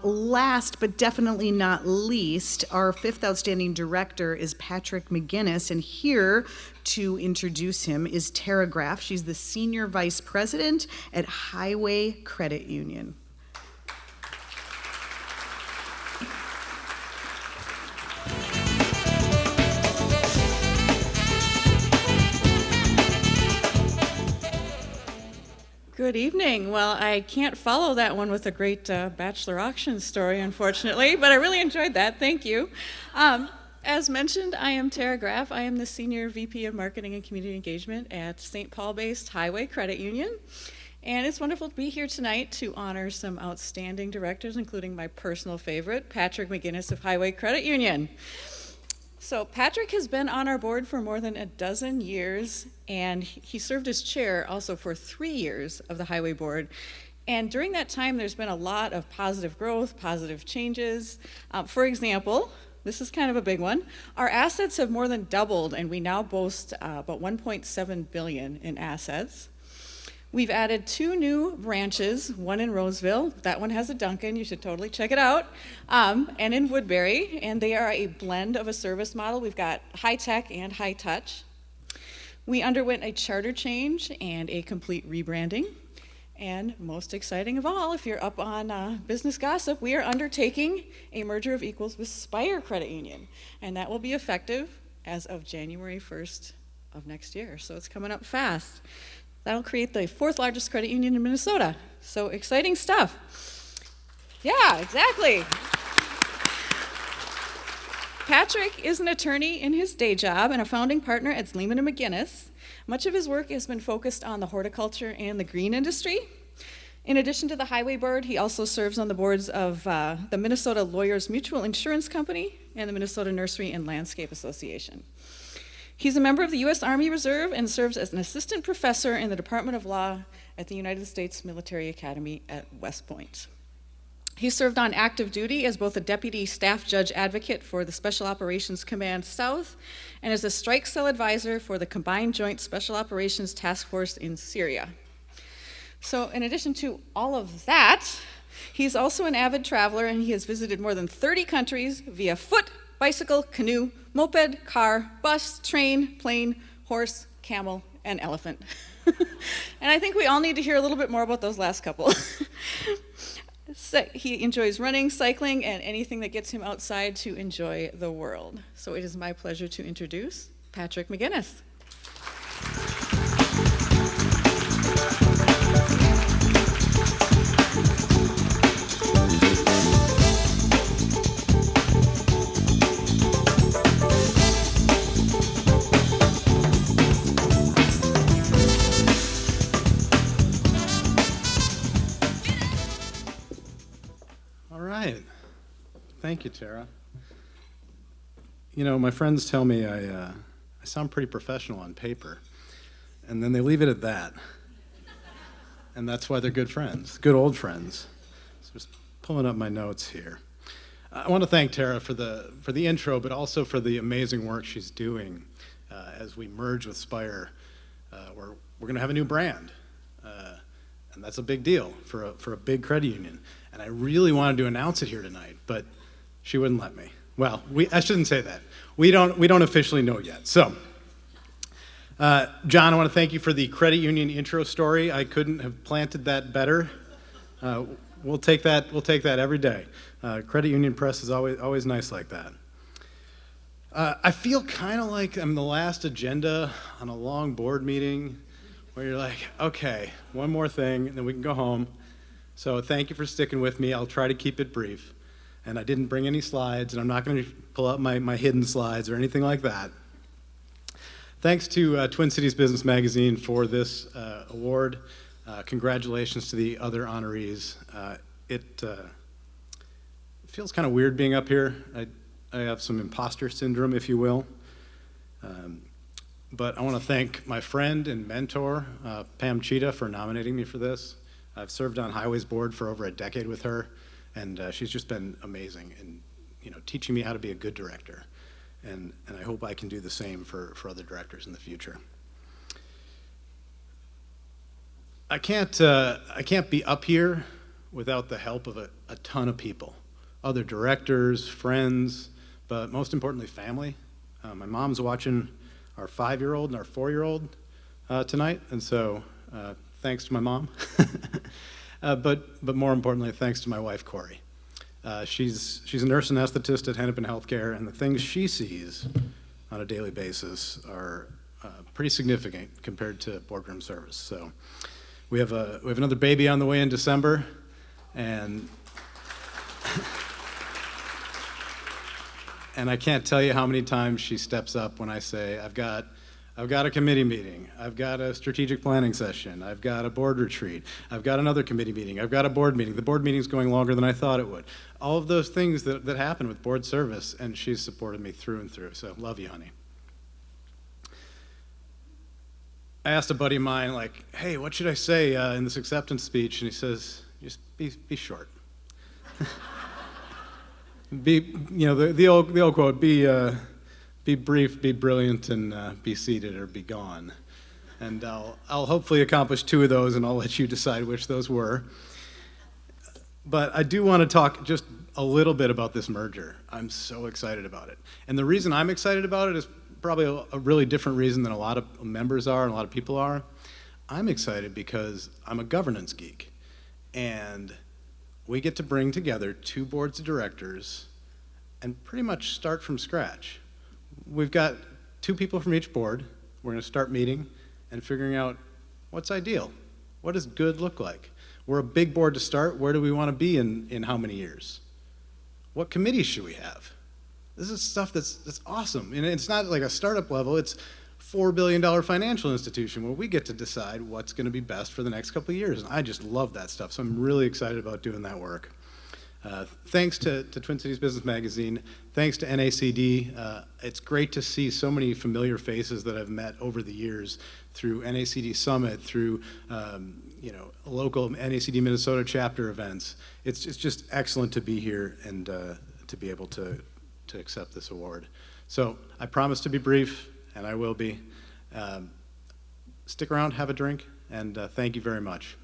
Last but definitely not least, our fifth outstanding director is Patrick McGuiness, and here to introduce him is Tara Graff. She's the Senior Vice President at Highway Credit Union. Good evening. Well, I can't follow that one with a great bachelor auction story, unfortunately, but I really enjoyed that. Thank you. As mentioned, I am Tara Graff. I am the Senior VP of Marketing and Community Engagement at St. Paul-based Highway Credit Union. And it's wonderful to be here tonight to honor some outstanding directors, including my personal favorite, Patrick McGuiness of Highway Credit Union. So Patrick has been on our board for more than a dozen years, and he served as chair also for 3 years of the Highway Board. And during that time, there's been a lot of positive growth, positive changes. For example, this is kind of a big one. Our assets have more than doubled, and we now boast about $1.7 billion in assets. We've added 2 new branches, one in Roseville, that one has a Dunkin', you should totally check it out, and in Woodbury, and they are a blend of a service model. We've got high tech and high touch. We underwent a charter change and a complete rebranding, and most exciting of all, if you're up on business gossip, we are undertaking a merger of equals with Spire Credit Union, and that will be effective as of January 1st of next year, so it's coming up fast. That'll create the 4th largest credit union in Minnesota. So exciting stuff. Yeah, exactly. Patrick is an attorney in his day job and a founding partner at Lehman & McGuiness. Much of his work has been focused on the horticulture and the green industry. In addition to the Highway Board, he also serves on the boards of the Minnesota Lawyers Mutual Insurance Company and the Minnesota Nursery and Landscape Association. He's a member of the U.S. Army Reserve and serves as an assistant professor in the Department of Law at the United States Military Academy at West Point. He served on active duty as both a deputy staff judge advocate for the Special Operations Command South and as a strike cell advisor for the Combined Joint Special Operations Task Force in Syria. So in addition to all of that, he's also an avid traveler, and he has visited more than 30 countries via foot, bicycle, canoe, moped, car, bus, train, plane, horse, camel, and elephant. And I think we all need to hear a little bit more about those last couple. So he enjoys running, cycling, and anything that gets him outside to enjoy the world. So it is my pleasure to introduce Patrick McGuiness. Thank you, Tara. You know, my friends tell me I sound pretty professional on paper, and then they leave it at that. And that's why they're good friends, good old friends. So just pulling up my notes here. I want to thank Tara for the intro, but also for the amazing work she's doing as we merge with Spire. We're going to have a new brand, and that's a big deal for a big credit union. And I really wanted to announce it here tonight, but she wouldn't let me. Well, I shouldn't say that. We don't officially know yet. So, John, I want to thank you for the credit union intro story. I couldn't have planted that better. We'll take that every day. Credit union press is always nice like that. I feel kind of like I'm the last agenda on a long board meeting where you're like, okay, one more thing, and then we can go home. So thank you for sticking with me. I'll try to keep it brief. And I didn't bring any slides, and I'm not going to pull out my hidden slides or anything like that. Thanks to Twin Cities Business Magazine for this award. Congratulations to the other honorees. It feels kind of weird being up here. I have some imposter syndrome, if you will. But I want to thank my friend and mentor, Pam Cheetah, for nominating me for this. I've served on Highways Board for over a decade with her, and she's just been amazing in teaching me how to be a good director. And I hope I can do the same for other directors in the future. I can't be up here without the help of a ton of people, other directors, friends, but most importantly, family. My mom's watching our 5-year-old and our 4-year-old tonight, and so thanks to my mom. But more importantly, thanks to my wife, Corey. She's a nurse anesthetist at Hennepin Healthcare, and the things she sees on a daily basis are pretty significant compared to boardroom service. So we have another baby on the way in December, and and I can't tell you how many times she steps up when I say, I've got a committee meeting, I've got a strategic planning session, I've got a board retreat, I've got another committee meeting, I've got a board meeting. The board meeting's going longer than I thought it would. All of those things that happen with board service, and she's supported me through and through. So love you, honey. I asked a buddy of mine, like, hey, what should I say in this acceptance speech? And he says, just be short. The old quote, be brief, be brilliant, and be seated or be gone. And I'll hopefully accomplish 2 of those, and I'll let you decide which those were. But I do want to talk just a little bit about this merger. I'm so excited about it. And the reason I'm excited about it is probably a really different reason than a lot of members are and a lot of people are. I'm excited because I'm a governance geek. And we get to bring together 2 boards of directors and pretty much start from scratch. We've got 2 people from each board. We're going to start meeting and figuring out what's ideal. What does good look like? We're a big board to start. Where do we want to be in how many years? What committees should we have? This is stuff that's awesome. And it's not like a startup level. It's $4 billion financial institution where we get to decide what's going to be best for the next couple of years. And I just love that stuff. So I'm really excited about doing that work. Thanks to Twin Cities Business Magazine, thanks to NACD. It's great to see so many familiar faces that I've met over the years through NACD Summit, through local NACD Minnesota chapter events. It's just excellent to be here and to be able to accept this award. So I promise to be brief, and I will be. Stick around, have a drink, and thank you very much.